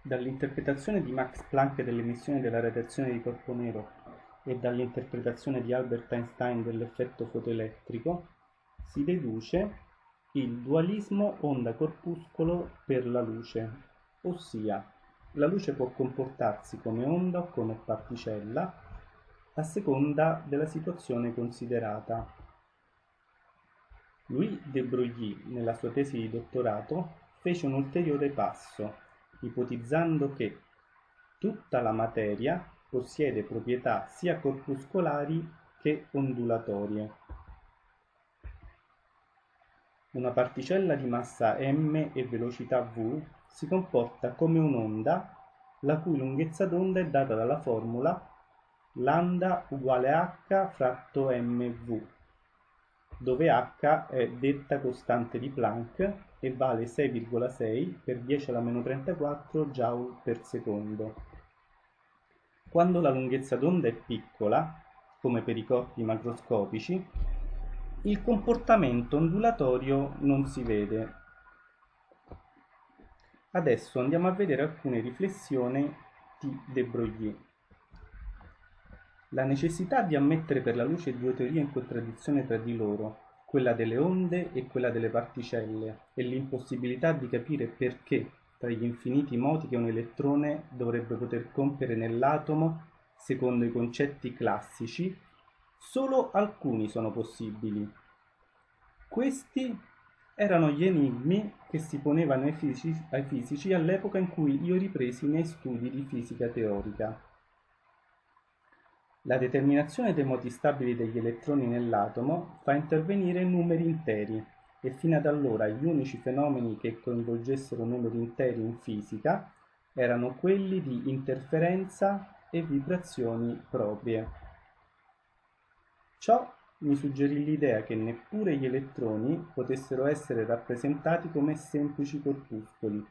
Dall'interpretazione di Max Planck dell'emissione della radiazione di corpo nero e dall'interpretazione di Albert Einstein dell'effetto fotoelettrico si deduce il dualismo onda-corpuscolo per la luce, ossia la luce può comportarsi come onda o come particella a seconda della situazione considerata. Louis de Broglie, nella sua tesi di dottorato, fece un ulteriore passo, ipotizzando che tutta la materia possiede proprietà sia corpuscolari che ondulatorie. Una particella di massa m e velocità v si comporta come un'onda la cui lunghezza d'onda è data dalla formula lambda uguale h fratto mv, dove h è detta costante di Planck e vale 6,6 per 10 alla meno 34 joule per secondo. Quando la lunghezza d'onda è piccola, come per i corpi macroscopici, il comportamento ondulatorio non si vede. Adesso andiamo a vedere alcune riflessioni di de Broglie. La necessità di ammettere per la luce due teorie in contraddizione tra di loro, quella delle onde e quella delle particelle, e l'impossibilità di capire perché, tra gli infiniti modi che un elettrone dovrebbe poter compiere nell'atomo secondo i concetti classici, solo alcuni sono possibili. Questi erano gli enigmi che si ponevano ai fisici all'epoca in cui io ripresi i miei studi di fisica teorica. La determinazione dei moti stabili degli elettroni nell'atomo fa intervenire numeri interi e fino ad allora gli unici fenomeni che coinvolgessero numeri interi in fisica erano quelli di interferenza e vibrazioni proprie. Ciò mi suggerì l'idea che neppure gli elettroni potessero essere rappresentati come semplici corpuscoli,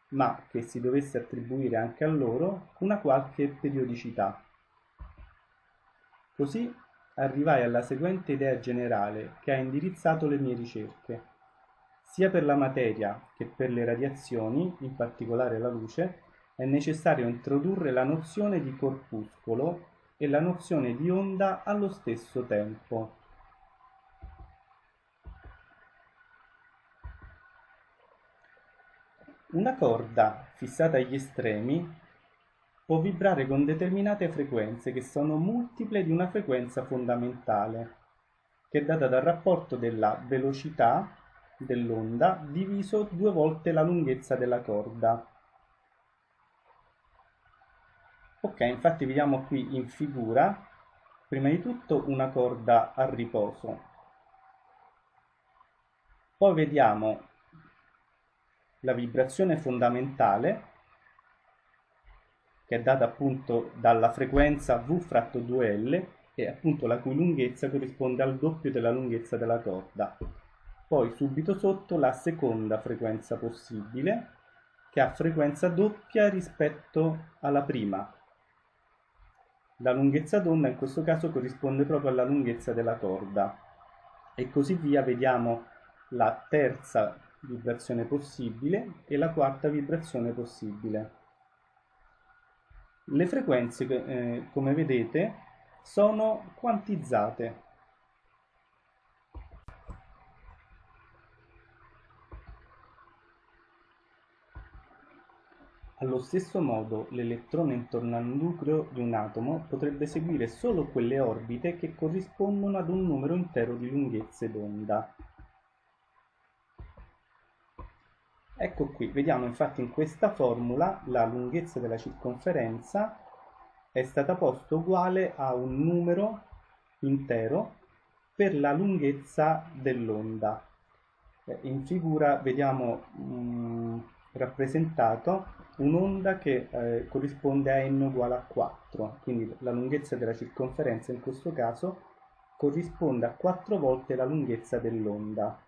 ma che si dovesse attribuire anche a loro una qualche periodicità. Così arrivai alla seguente idea generale che ha indirizzato le mie ricerche. Sia per la materia che per le radiazioni, in particolare la luce, è necessario introdurre la nozione di corpuscolo e la nozione di onda allo stesso tempo. Una corda fissata agli estremi può vibrare con determinate frequenze che sono multiple di una frequenza fondamentale, che è data dal rapporto della velocità dell'onda diviso 2 volte la lunghezza della corda. Ok, infatti vediamo qui in figura, prima di tutto una corda a riposo, poi vediamo la vibrazione fondamentale, che è data appunto dalla frequenza V fratto 2L e appunto la cui lunghezza corrisponde al doppio della lunghezza della corda. Poi subito sotto la seconda frequenza possibile, che ha frequenza doppia rispetto alla prima. La lunghezza d'onda in questo caso corrisponde proprio alla lunghezza della corda. E così via vediamo la terza vibrazione possibile e la quarta vibrazione possibile. Le frequenze, come vedete, sono quantizzate. Allo stesso modo, l'elettrone intorno al nucleo di un atomo potrebbe seguire solo quelle orbite che corrispondono ad un numero intero di lunghezze d'onda. Ecco qui, vediamo infatti in questa formula la lunghezza della circonferenza è stata posta uguale a un numero intero per la lunghezza dell'onda. In figura vediamo rappresentato un'onda che corrisponde a n uguale a 4, quindi la lunghezza della circonferenza in questo caso corrisponde a 4 volte la lunghezza dell'onda.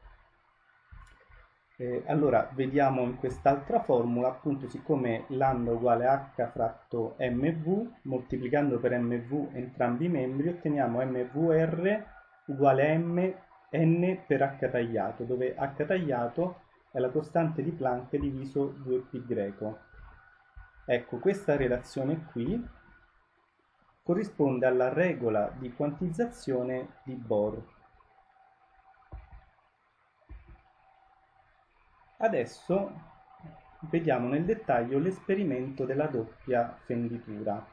Allora, vediamo in quest'altra formula, appunto, siccome lambda uguale h fratto mv, moltiplicando per mv entrambi i membri, otteniamo mvr uguale a n per h tagliato, dove h tagliato è la costante di Planck diviso 2π greco. Ecco, questa relazione qui corrisponde alla regola di quantizzazione di Bohr. Adesso vediamo nel dettaglio l'esperimento della doppia fenditura.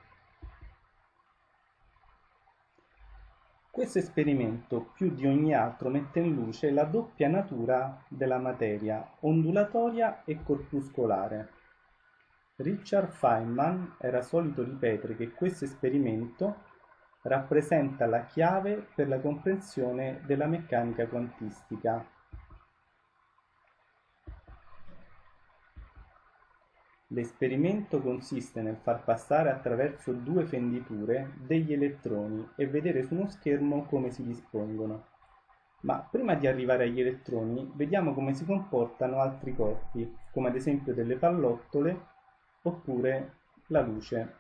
Questo esperimento, più di ogni altro, mette in luce la doppia natura della materia, ondulatoria e corpuscolare. Richard Feynman era solito ripetere che questo esperimento rappresenta la chiave per la comprensione della meccanica quantistica. L'esperimento consiste nel far passare attraverso due fenditure degli elettroni e vedere su uno schermo come si dispongono. Ma prima di arrivare agli elettroni, vediamo come si comportano altri corpi, come ad esempio delle pallottole oppure la luce.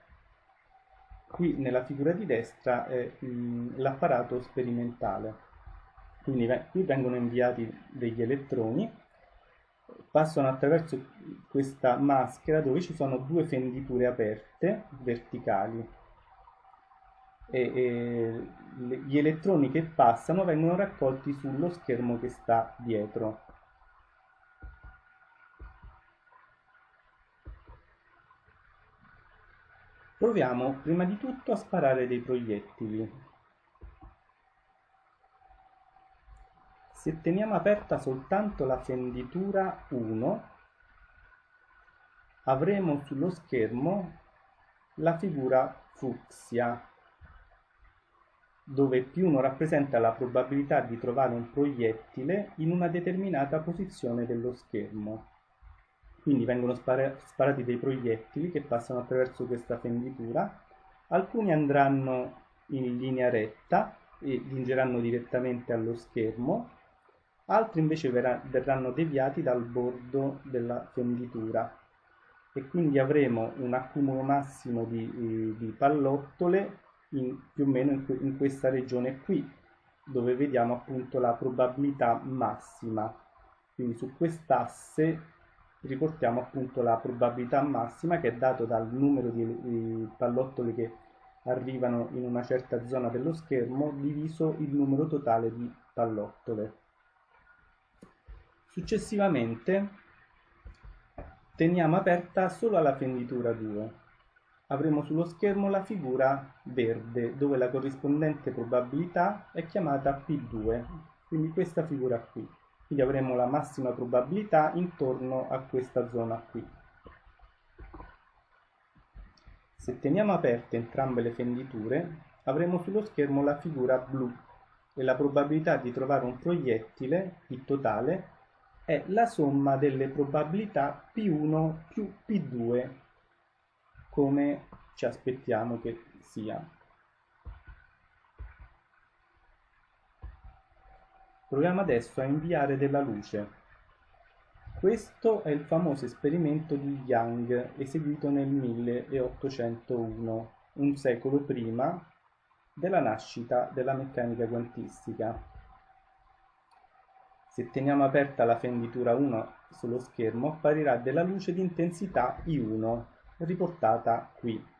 Qui nella figura di destra è l'apparato sperimentale. Quindi qui vengono inviati degli elettroni, passano attraverso questa maschera dove ci sono due fenditure aperte verticali e gli elettroni che passano vengono raccolti sullo schermo che sta dietro. Proviamo prima di tutto a sparare dei proiettili. Se teniamo aperta soltanto la fenditura 1, avremo sullo schermo la figura fucsia, dove +1 rappresenta la probabilità di trovare un proiettile in una determinata posizione dello schermo. Quindi vengono sparati dei proiettili che passano attraverso questa fenditura, alcuni andranno in linea retta e giungeranno direttamente allo schermo, altri invece verranno deviati dal bordo della fenditura e quindi avremo un accumulo massimo di pallottole più o meno in questa regione qui, dove vediamo appunto la probabilità massima. Quindi su quest'asse riportiamo appunto la probabilità massima, che è dato dal numero di pallottole che arrivano in una certa zona dello schermo diviso il numero totale di pallottole. Successivamente teniamo aperta solo la fenditura 2. Avremo sullo schermo la figura verde, dove la corrispondente probabilità è chiamata P2, quindi questa figura qui. Quindi avremo la massima probabilità intorno a questa zona qui. Se teniamo aperte entrambe le fenditure, avremo sullo schermo la figura blu e la probabilità di trovare un proiettile, P totale, è la somma delle probabilità P1 più P2, come ci aspettiamo che sia. Proviamo adesso a inviare della luce. Questo è il famoso esperimento di Young, eseguito nel 1801, un secolo prima della nascita della meccanica quantistica. Se teniamo aperta la fenditura 1 sullo schermo, apparirà della luce di intensità I1, riportata qui.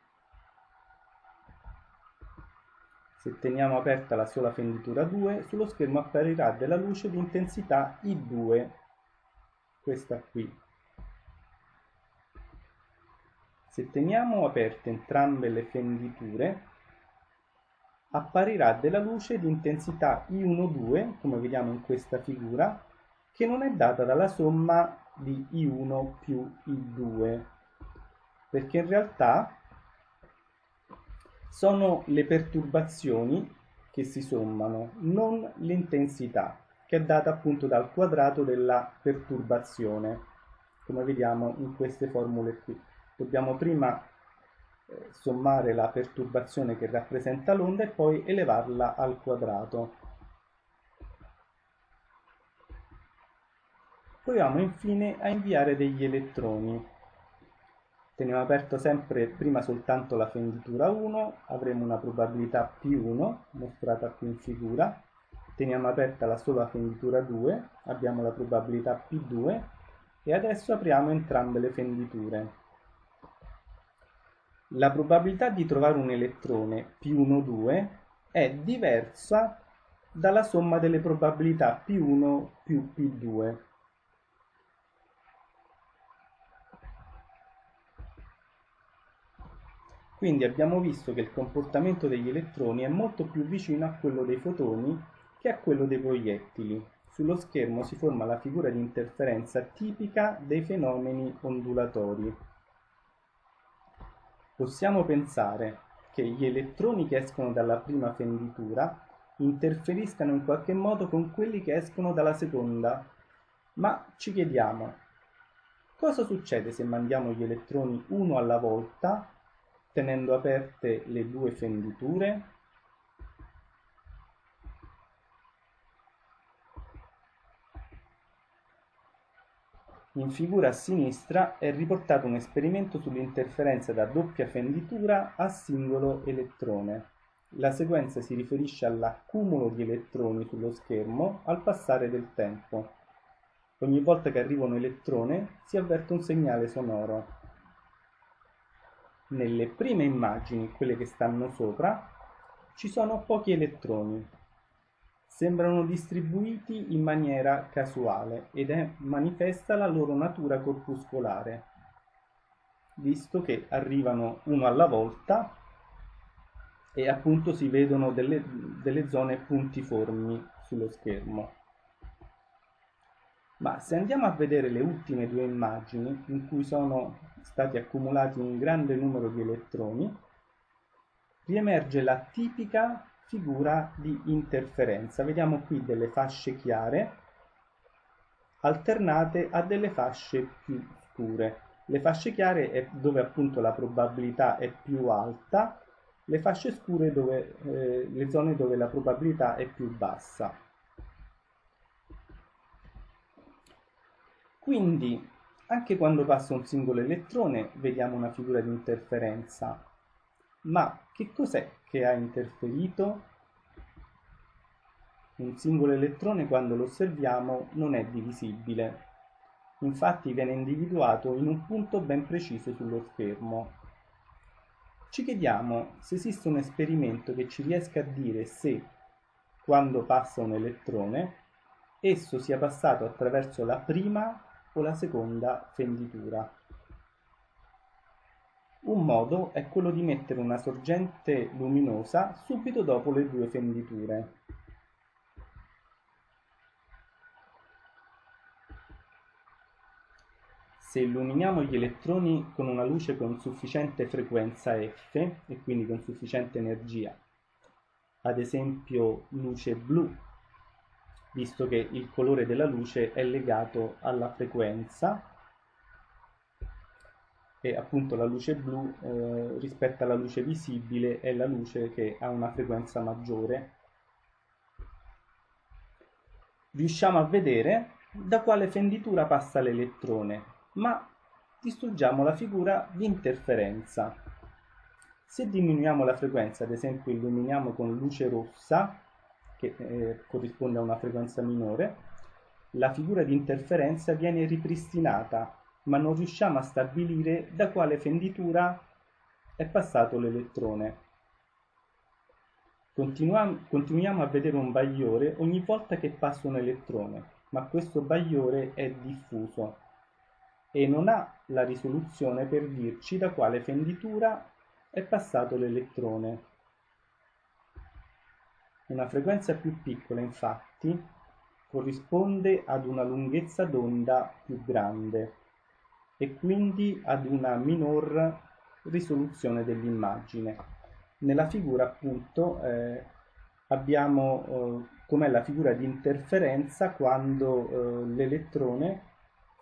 Se teniamo aperta la sola fenditura 2, sullo schermo apparirà della luce di intensità I2, questa qui. Se teniamo aperte entrambe le fenditure, apparirà della luce di intensità I1,2, come vediamo in questa figura, che non è data dalla somma di I1 più I2, perché in realtà sono le perturbazioni che si sommano, non l'intensità, che è data appunto dal quadrato della perturbazione, come vediamo in queste formule qui. Dobbiamo prima sommare la perturbazione che rappresenta l'onda e poi elevarla al quadrato. Proviamo infine a inviare degli elettroni. Teniamo aperto sempre prima soltanto la fenditura 1, avremo una probabilità P1, mostrata qui in figura. Teniamo aperta la sola fenditura 2, abbiamo la probabilità P2 e adesso apriamo entrambe le fenditure. La probabilità di trovare un elettrone P1, 2 è diversa dalla somma delle probabilità P1 più P2. Quindi abbiamo visto che il comportamento degli elettroni è molto più vicino a quello dei fotoni che a quello dei proiettili. Sullo schermo si forma la figura di interferenza tipica dei fenomeni ondulatori. Possiamo pensare che gli elettroni che escono dalla prima fenditura interferiscano in qualche modo con quelli che escono dalla seconda, ma ci chiediamo, cosa succede se mandiamo gli elettroni uno alla volta tenendo aperte le due fenditure? In figura a sinistra è riportato un esperimento sull'interferenza da doppia fenditura a singolo elettrone. La sequenza si riferisce all'accumulo di elettroni sullo schermo al passare del tempo. Ogni volta che arriva un elettrone si avverte un segnale sonoro. Nelle prime immagini, quelle che stanno sopra, ci sono pochi elettroni. Sembrano distribuiti in maniera casuale ed è manifesta la loro natura corpuscolare, visto che arrivano uno alla volta e appunto si vedono delle zone puntiformi sullo schermo. Ma se andiamo a vedere le ultime due immagini in cui sono stati accumulati un grande numero di elettroni, riemerge la tipica figura di interferenza. Vediamo qui delle fasce chiare alternate a delle fasce più scure. Le fasce chiare è dove appunto la probabilità è più alta, le fasce scure dove, le zone dove la probabilità è più bassa. Quindi, anche quando passa un singolo elettrone, vediamo una figura di interferenza. Ma che cos'è che ha interferito? Un singolo elettrone, quando lo osserviamo, non è divisibile. Infatti viene individuato in un punto ben preciso sullo schermo. Ci chiediamo se esiste un esperimento che ci riesca a dire se, quando passa un elettrone, esso sia passato attraverso la prima o la seconda fenditura. Un modo è quello di mettere una sorgente luminosa subito dopo le due fenditure. Se illuminiamo gli elettroni con una luce con sufficiente frequenza F e quindi con sufficiente energia, ad esempio luce blu, visto che il colore della luce è legato alla frequenza, e appunto la luce blu rispetto alla luce visibile è la luce che ha una frequenza maggiore, riusciamo a vedere da quale fenditura passa l'elettrone, ma distruggiamo la figura di interferenza. Se diminuiamo la frequenza, ad esempio illuminiamo con luce rossa, che corrisponde a una frequenza minore, la figura di interferenza viene ripristinata, ma non riusciamo a stabilire da quale fenditura è passato l'elettrone. Continuiamo a vedere un bagliore ogni volta che passa un elettrone, ma questo bagliore è diffuso e non ha la risoluzione per dirci da quale fenditura è passato l'elettrone. Una frequenza più piccola, infatti, corrisponde ad una lunghezza d'onda più grande e quindi ad una minor risoluzione dell'immagine. Nella figura appunto abbiamo com'è la figura di interferenza quando l'elettrone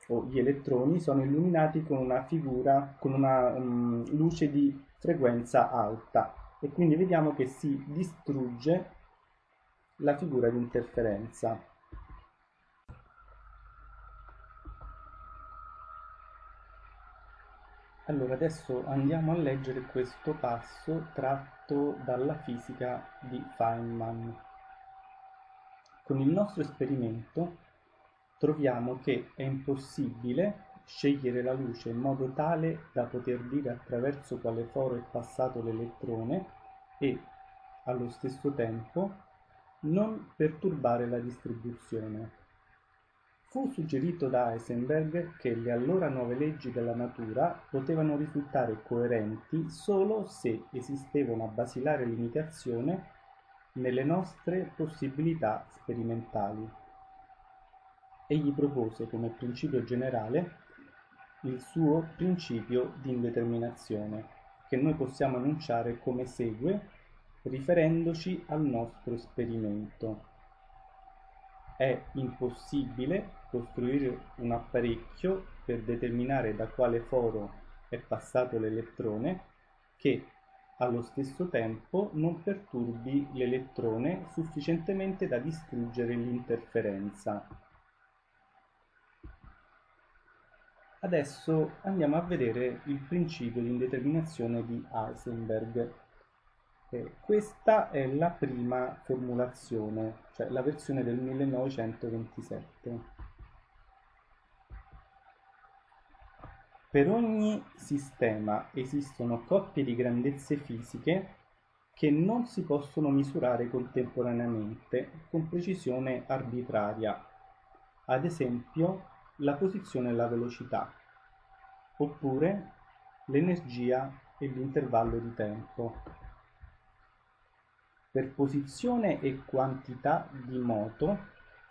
o gli elettroni sono illuminati con una figura, con una luce di frequenza alta, e quindi vediamo che si distrugge la figura di interferenza. Allora, adesso andiamo a leggere questo passo tratto dalla fisica di Feynman. Con il nostro esperimento troviamo che è impossibile scegliere la luce in modo tale da poter dire attraverso quale foro è passato l'elettrone e, allo stesso tempo, non perturbare la distribuzione. Fu suggerito da Heisenberg che le allora nuove leggi della natura potevano risultare coerenti solo se esisteva una basilare limitazione nelle nostre possibilità sperimentali. Egli propose come principio generale il suo principio di indeterminazione, che noi possiamo enunciare come segue, riferendoci al nostro esperimento. È impossibile costruire un apparecchio per determinare da quale foro è passato l'elettrone che allo stesso tempo non perturbi l'elettrone sufficientemente da distruggere l'interferenza. Adesso andiamo a vedere il principio di indeterminazione di Heisenberg. Questa è la prima formulazione, cioè la versione del 1927. Per ogni sistema esistono coppie di grandezze fisiche che non si possono misurare contemporaneamente con precisione arbitraria, ad esempio la posizione e la velocità, oppure l'energia e l'intervallo di tempo. Per posizione e quantità di moto,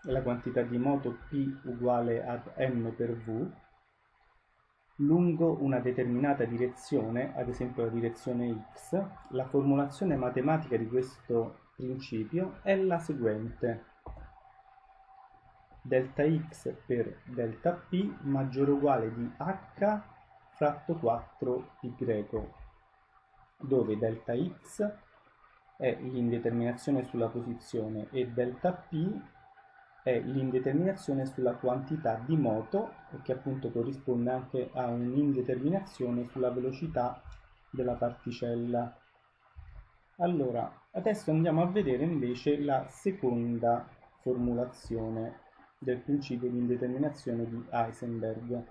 la quantità di moto P uguale ad m per v, lungo una determinata direzione, ad esempio la direzione x, la formulazione matematica di questo principio è la seguente. Delta x per delta p maggiore o uguale di h fratto 4y, dove delta x è l'indeterminazione sulla posizione e delta p è l'indeterminazione sulla quantità di moto, che appunto corrisponde anche a un'indeterminazione sulla velocità della particella. Allora, adesso andiamo a vedere invece la seconda formulazione del principio di indeterminazione di Heisenberg,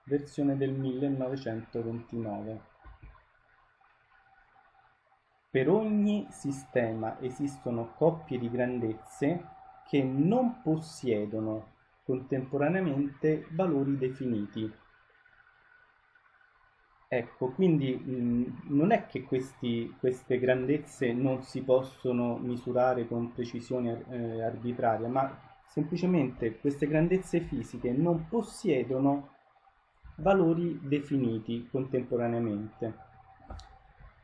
versione del 1929. Per ogni sistema esistono coppie di grandezze che non possiedono contemporaneamente valori definiti. Ecco, quindi non è che queste grandezze non si possono misurare con precisione arbitraria, ma semplicemente queste grandezze fisiche non possiedono valori definiti contemporaneamente.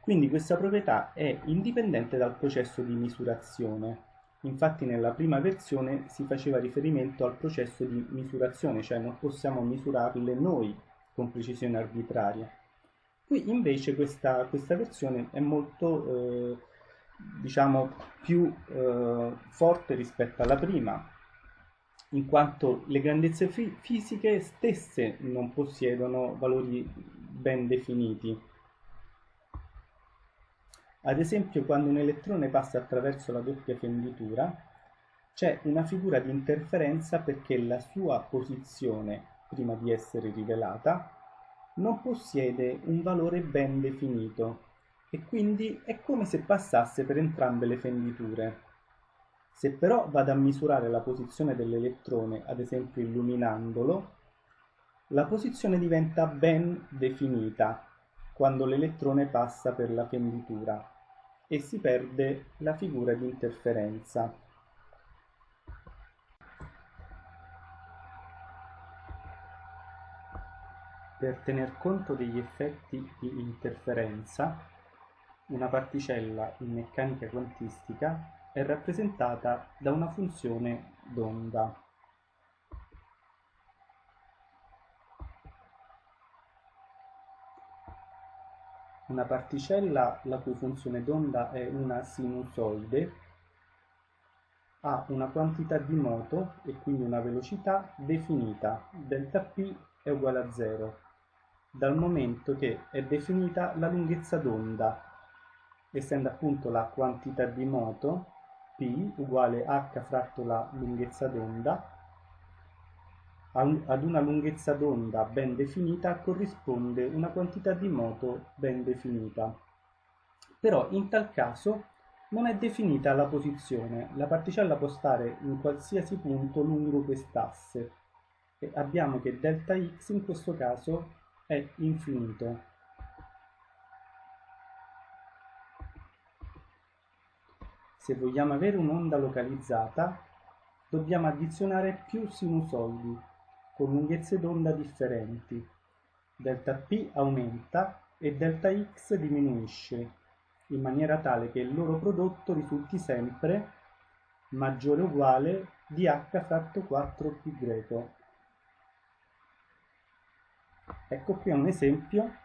Quindi questa proprietà è indipendente dal processo di misurazione. Infatti nella prima versione si faceva riferimento al processo di misurazione, cioè non possiamo misurarle noi con precisione arbitraria. Qui invece questa versione è molto diciamo più forte rispetto alla prima, in quanto le grandezze fisiche stesse non possiedono valori ben definiti. Ad esempio, quando un elettrone passa attraverso la doppia fenditura, c'è una figura di interferenza perché la sua posizione, prima di essere rivelata, non possiede un valore ben definito e quindi è come se passasse per entrambe le fenditure. Se però vado a misurare la posizione dell'elettrone, ad esempio illuminandolo, la posizione diventa ben definita quando l'elettrone passa per la fenditura e si perde la figura di interferenza. Per tener conto degli effetti di interferenza, una particella in meccanica quantistica è rappresentata da una funzione d'onda. Una particella la cui funzione d'onda è una sinusoide ha una quantità di moto e quindi una velocità definita, delta p è uguale a 0, dal momento che è definita la lunghezza d'onda, essendo appunto la quantità di moto p uguale h fratto la lunghezza d'onda, Ad una lunghezza d'onda ben definita corrisponde una quantità di moto ben definita. Però in tal caso non è definita la posizione, la particella può stare in qualsiasi punto lungo quest'asse e abbiamo che delta x in questo caso è infinito. Se vogliamo avere un'onda localizzata, dobbiamo addizionare più sinusoidi con lunghezze d'onda differenti. Delta P aumenta e delta X diminuisce, in maniera tale che il loro prodotto risulti sempre maggiore o uguale di h fratto 4π. Ecco qui un esempio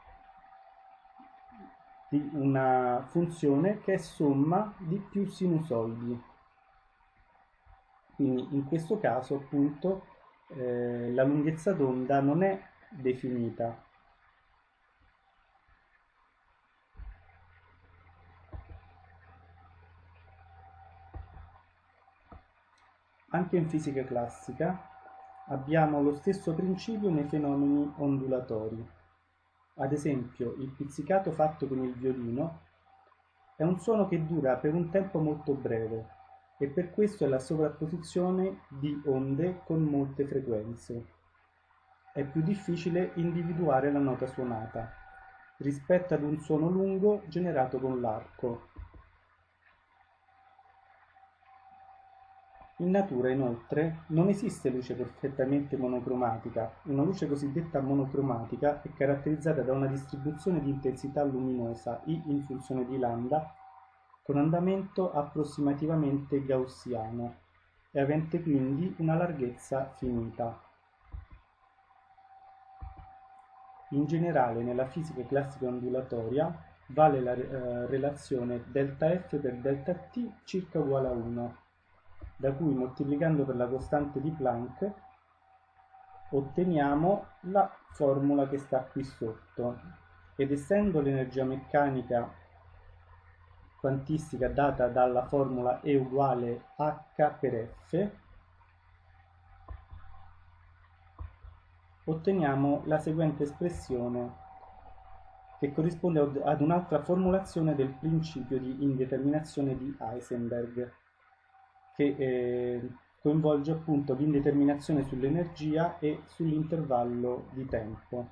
di una funzione che è somma di più sinusoidi. Quindi in questo caso appunto la lunghezza d'onda non è definita. Anche in fisica classica abbiamo lo stesso principio nei fenomeni ondulatori. Ad esempio, il pizzicato fatto con il violino è un suono che dura per un tempo molto breve e per questo è la sovrapposizione di onde con molte frequenze. È più difficile individuare la nota suonata rispetto ad un suono lungo generato con l'arco. In natura, inoltre, non esiste luce perfettamente monocromatica. Una luce cosiddetta monocromatica è caratterizzata da una distribuzione di intensità luminosa I in funzione di lambda con andamento approssimativamente gaussiano e avente quindi una larghezza finita. In generale, nella fisica classica ondulatoria vale la relazione ΔF per ΔT circa uguale a 1, da cui moltiplicando per la costante di Planck otteniamo la formula che sta qui sotto, ed essendo l'energia meccanica quantistica data dalla formula E uguale H per F, otteniamo la seguente espressione che corrisponde ad un'altra formulazione del principio di indeterminazione di Heisenberg, che coinvolge appunto l'indeterminazione sull'energia e sull'intervallo di tempo.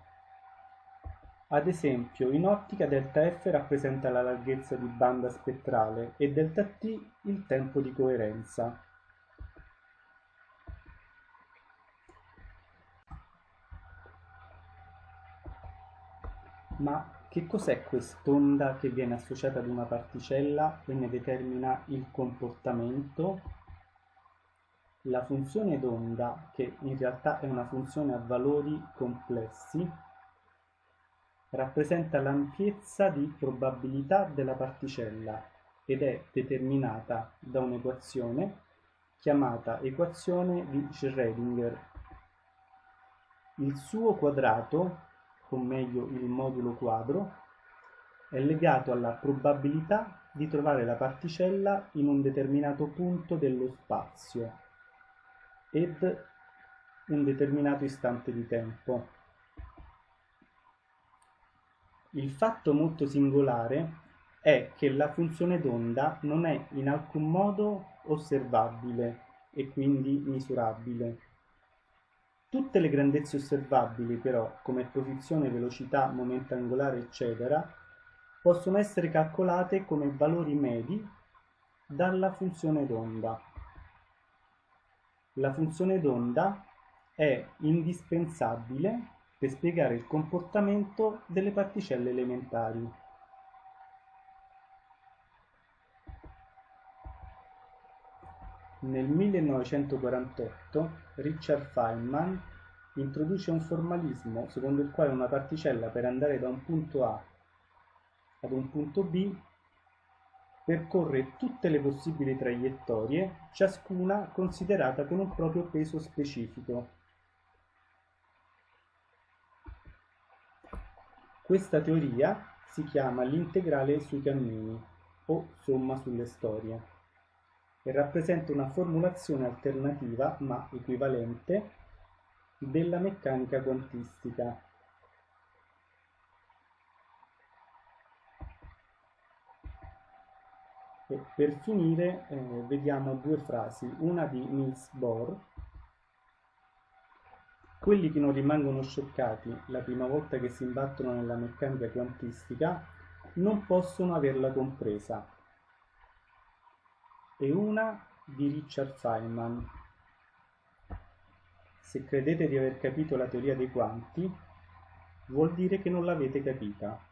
Ad esempio, in ottica ΔF rappresenta la larghezza di banda spettrale e ΔT il tempo di coerenza. Ma che cos'è quest'onda che viene associata ad una particella e ne determina il comportamento? La funzione d'onda, che in realtà è una funzione a valori complessi, rappresenta l'ampiezza di probabilità della particella ed è determinata da un'equazione chiamata equazione di Schrödinger. Il suo quadrato, o meglio il modulo quadro, è legato alla probabilità di trovare la particella in un determinato punto dello spazio ed un determinato istante di tempo. Il fatto molto singolare è che la funzione d'onda non è in alcun modo osservabile e quindi misurabile. Tutte le grandezze osservabili, però, come posizione, velocità, momento angolare, eccetera, possono essere calcolate come valori medi dalla funzione d'onda. La funzione d'onda è indispensabile per spiegare il comportamento delle particelle elementari. Nel 1948 Richard Feynman introduce un formalismo secondo il quale una particella, per andare da un punto A ad un punto B, percorre tutte le possibili traiettorie, ciascuna considerata con un proprio peso specifico. Questa teoria si chiama l'integrale sui cammini o somma sulle storie e rappresenta una formulazione alternativa ma equivalente della meccanica quantistica. E per finire vediamo due frasi, una di Niels Bohr: quelli che non rimangono scioccati la prima volta che si imbattono nella meccanica quantistica non possono averla compresa, e una di Richard Feynman: se credete di aver capito la teoria dei quanti, vuol dire che non l'avete capita.